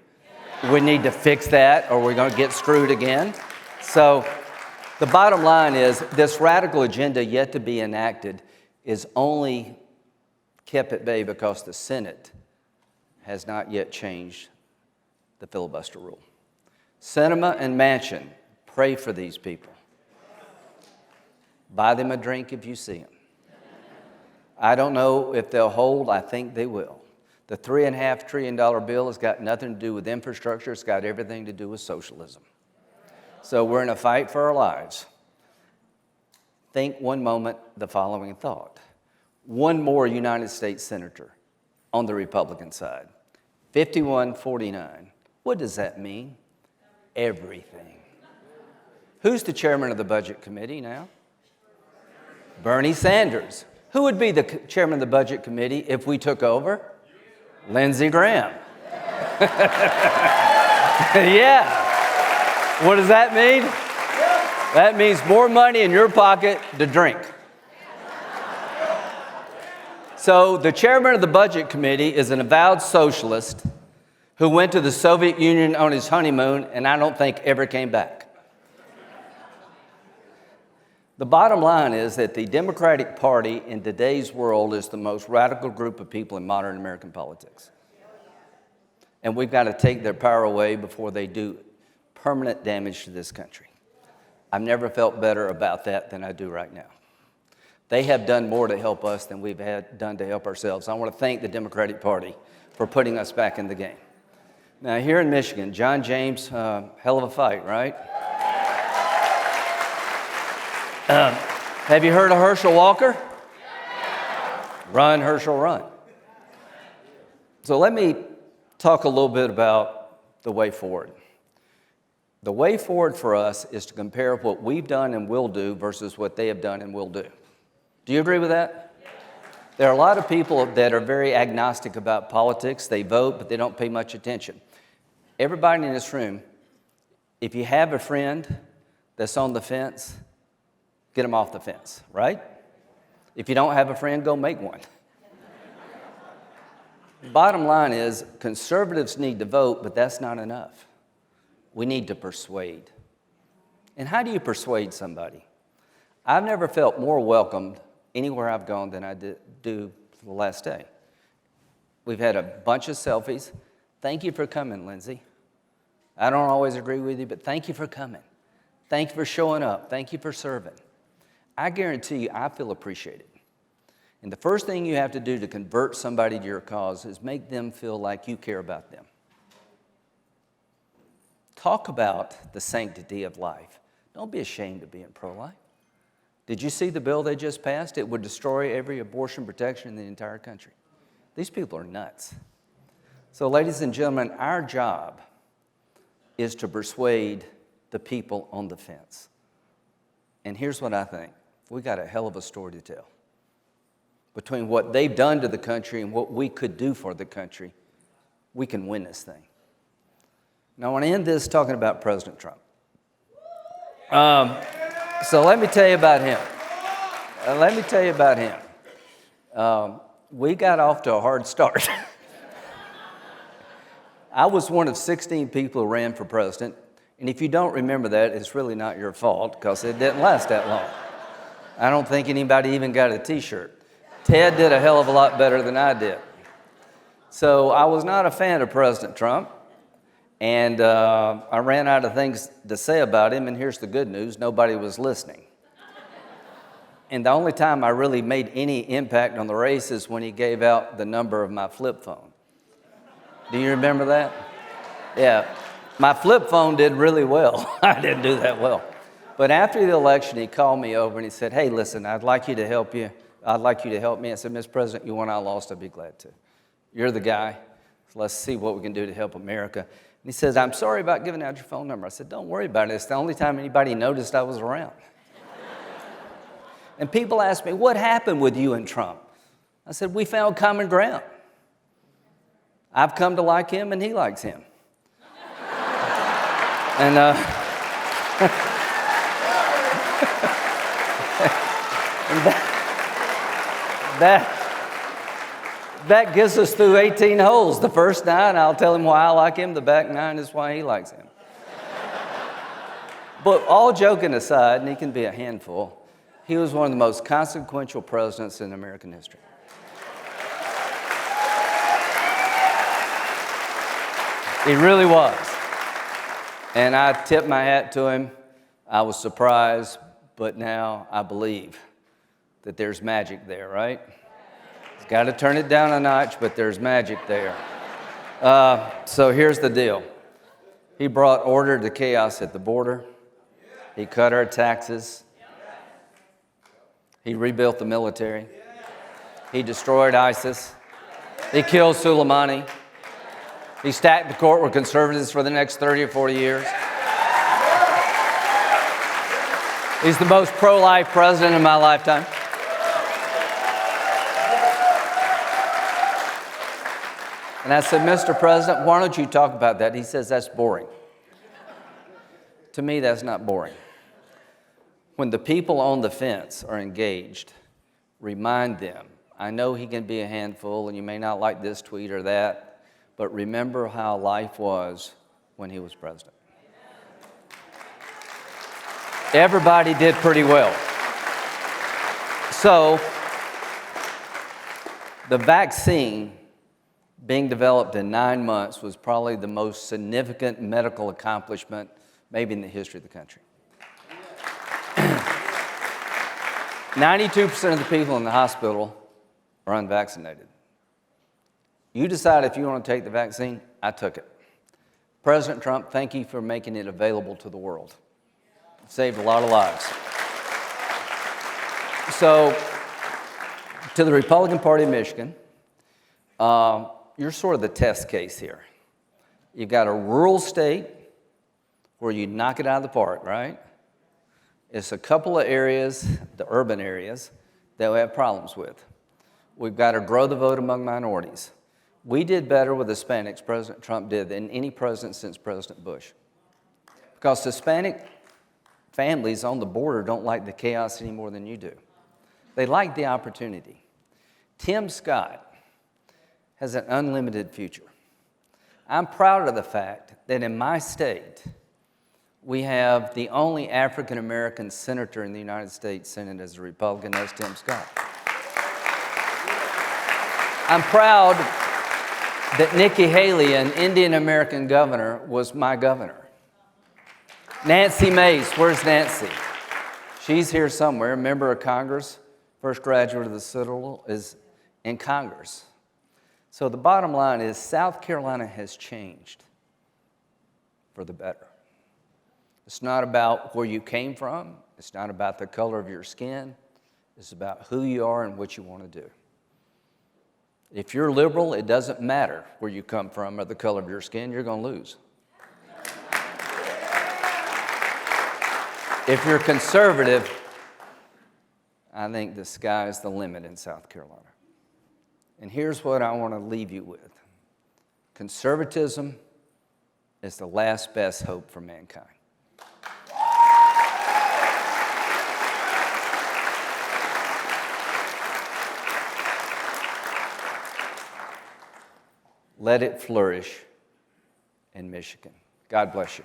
Yeah. We need to fix that or we're going to get screwed again. So the bottom line is this radical agenda yet to be enacted is only kept at bay because the Senate has not yet changed the filibuster rule. Sinema and Manchin, pray for these people. Buy them a drink if you see them. I don't know if they'll hold. I think they will. The $3.5 trillion bill has got nothing to do with infrastructure. It's got everything to do with socialism. So we're in a fight for our lives. Think one moment the following thought. One more United States senator on the Republican side. 51-49. What does that mean? Everything. Who's the chairman of the Budget Committee now? Bernie Sanders. Who would be the chairman of the Budget Committee if we took over? Lindsey Graham. Yeah. What does that mean? That means more money in your pocket to drink. So the chairman of the Budget Committee is an avowed socialist who went to the Soviet Union on his honeymoon and I don't think ever came back. The bottom line is that the Democratic Party in today's world is the most radical group of people in modern American politics. And we've got to take their power away before they do permanent damage to this country. I've never felt better about that than I do right now. They have done more to help us than we've had done to help ourselves. I want to thank the Democratic Party for putting us back in the game. Now, here in Michigan, John James, hell of a fight, right? Have you heard of Herschel Walker? Run, Herschel, run. So let me talk a little bit about the way forward. The way forward for us is to compare what we've done and will do versus what they have done and will do. Do you agree with that? There are a lot of people that are very agnostic about politics. They vote, but they don't pay much attention. Everybody in this room, if you have a friend that's on the fence, get them off the fence, right? If you don't have a friend, go make one. Bottom line is, conservatives need to vote, but that's not enough. We need to persuade. And how do you persuade somebody? I've never felt more welcomed anywhere I've gone than I do the last day. We've had a bunch of selfies. Thank you for coming, Lindsey. I don't always agree with you, but thank you for coming. Thank you for showing up. Thank you for serving. I guarantee you, I feel appreciated. And the first thing you have to do to convert somebody to your cause is make them feel like you care about them. Talk about the sanctity of life. Don't be ashamed of being pro-life. Did you see the bill they just passed? It would destroy every abortion protection in the entire country. These people are nuts. So, ladies and gentlemen, our job is to persuade the people on the fence. And here's what I think. We got a hell of a story to tell. Between what they've done to the country and what we could do for the country, we can win this thing. Now, I want to end this talking about President Trump. So let me tell you about him. We got off to a hard start. I was one of 16 people who ran for president, and if you don't remember that, it's really not your fault because it didn't last that long. I don't think anybody even got a t-shirt. Ted did a hell of a lot better than I did. So I was not a fan of President Trump, and I ran out of things to say about him, and here's the good news, nobody was listening. And the only time I really made any impact on the race is when he gave out the number of my flip phone. Do you remember that? Yeah, my flip phone did really well. I didn't do that well. But after the election, he called me over and he said, hey, listen, I'd like you to help you. I'd like you to help me. I said, Mr. President, you won, I lost, I'd be glad to. You're the guy, so let's see what we can do to help America. And he says, I'm sorry about giving out your phone number. I said, don't worry about it. It's the only time anybody noticed I was around. And people ask me, what happened with you and Trump? I said, we found common ground. I've come to like him and he likes him. And that gets us through 18 holes. The first 9, I'll tell him why I like him. The back 9 is why he likes him. But all joking aside, and he can be a handful, he was one of the most consequential presidents in American history. He really was. And I tipped my hat to him. I was surprised, but now I believe that there's magic there, right? He's got to turn it down a notch, but there's magic there. So here's the deal. He brought order to chaos at the border. He cut our taxes. He rebuilt the military. He destroyed ISIS. He killed Soleimani. He stacked the court with conservatives for the next 30 or 40 years. He's the most pro-life president in my lifetime. And I said, Mr. President, why don't you talk about that? He says, that's boring. To me, that's not boring. When the people on the fence are engaged, remind them, I know he can be a handful and you may not like this tweet or that, but remember how life was when he was president. Everybody did pretty well. So, the vaccine being developed in 9 months was probably the most significant medical accomplishment maybe in the history of the country. 92% of the people in the hospital are unvaccinated. You decide if you want to take the vaccine, I took it. President Trump, thank you for making it available to the world. It saved a lot of lives. So, to the Republican Party of Michigan, you're sort of the test case here. You've got a rural state where you knock it out of the park, right? It's a couple of areas, the urban areas, that we have problems with. We've got to grow the vote among minorities. We did better with Hispanics, President Trump did, than any president since President Bush. Because Hispanic families on the border don't like the chaos any more than you do. They like the opportunity. Tim Scott has an unlimited future. I'm proud of the fact that in my state, we have the only African-American senator in the United States Senate as a Republican, that's Tim Scott. I'm proud that Nikki Haley, an Indian-American governor, was my governor. Nancy Mace, where's Nancy? She's here somewhere, member of Congress, first graduate of the Citadel, is in Congress. So the bottom line is South Carolina has changed for the better. It's not about where you came from. It's not about the color of your skin. It's about who you are and what you want to do. If you're liberal, it doesn't matter where you come from or the color of your skin, you're going to lose. If you're conservative, I think the sky's the limit in South Carolina. And here's what I want to leave you with. Conservatism is the last best hope for mankind. Let it flourish in Michigan. God bless you.